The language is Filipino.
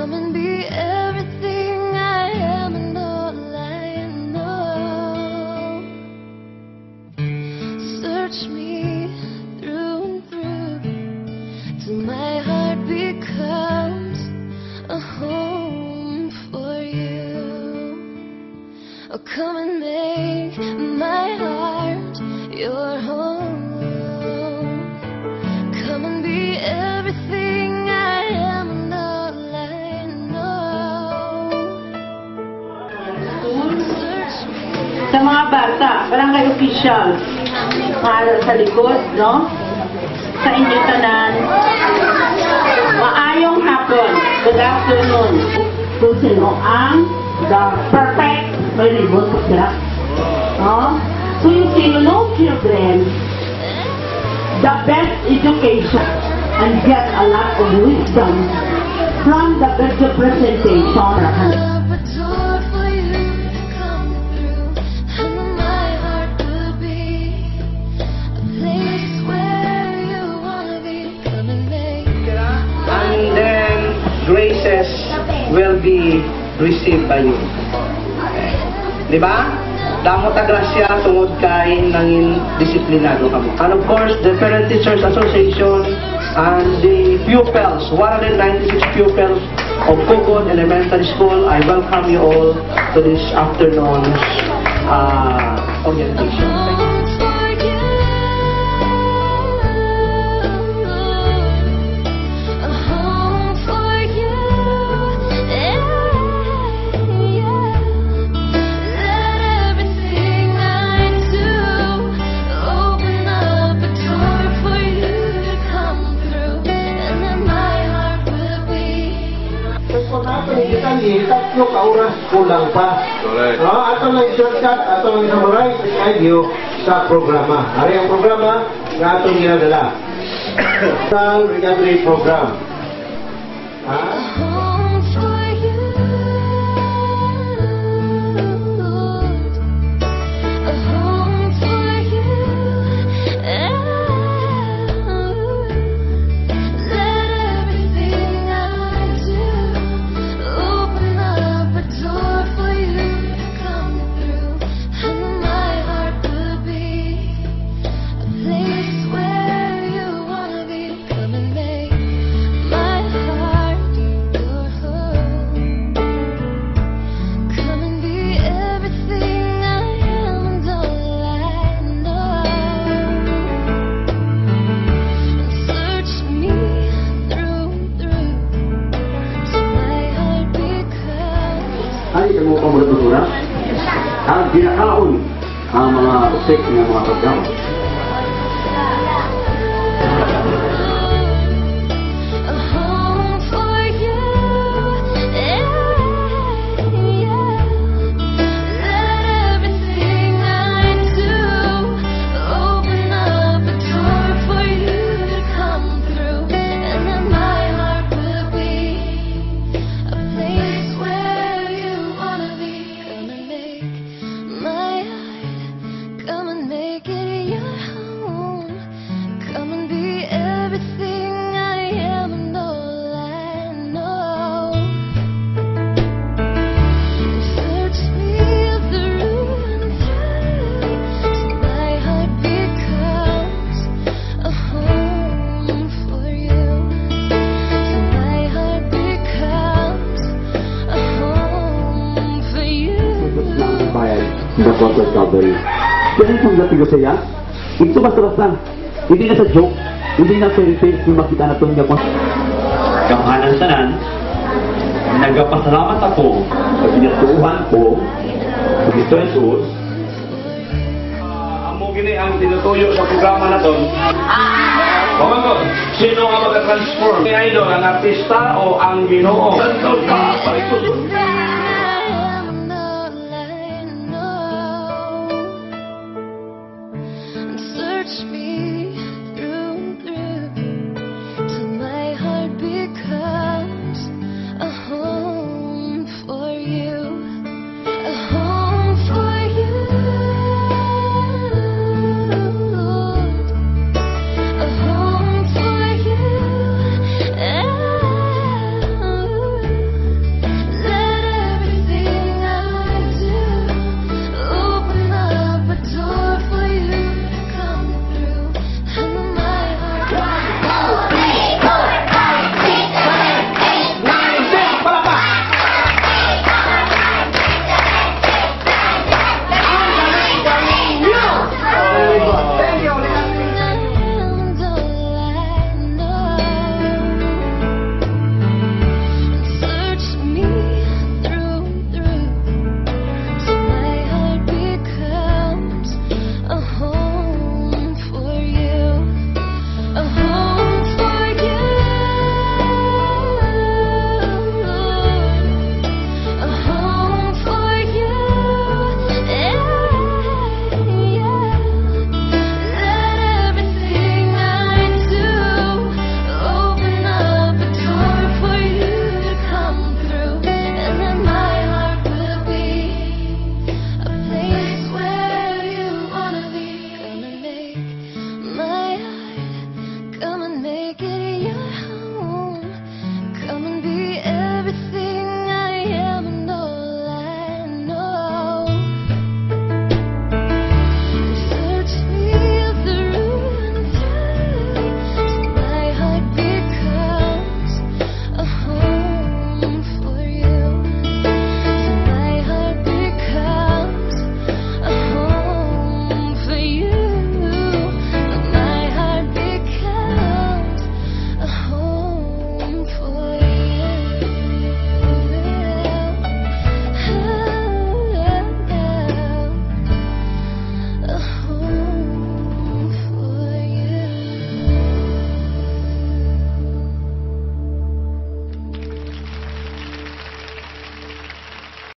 Come and be everything I am and all I know. Search me through and through till my heart becomes a home for you. Oh, come and make my heart your home. Come and be everything I am and all I know. Search me. Sa mga bata, barangay officials, para sa likod, no? Sa inyo tanan, maayong hapon, good afternoon. Kung sino ang the perfect, may libon po sila. No? So you see, you know children, the best education and get a lot of wisdom from the best presentation. Graces will be received by you. Di ba? Damo ta grasya tungod kay nangin disiplinado kamo. And of course, the Parent Teachers Association and the pupils, 196 pupils of Kugon Elementary School, I welcome you all to this afternoon's orientation. Thank you. Tatlo ka oras kulang pa. Correct. Ato lang shortcut, ato lang summarize kayo sa programa. Ari ang programa na atong ginadala. Sa recovery program. Ay, ito mo pamulatura. Ang ginakaon ang mga usik ng mga programa. The cost recovery. Kaya itong gabi ko siya, ito basta-basta. Hindi na sa joke, hindi na sa repair kung makita na itong Japon. Kamahanan sanan, nagpasalamat ako sa pinatuhan ko sa Kristo Jesus. Amo gini ang tinutuyo sa programa na doon. Pamangkot, sino ang mag-transform? Ni idol, ang artista o ang Ginoo? Santo ka, parikot. Search me through and through till my heart becomes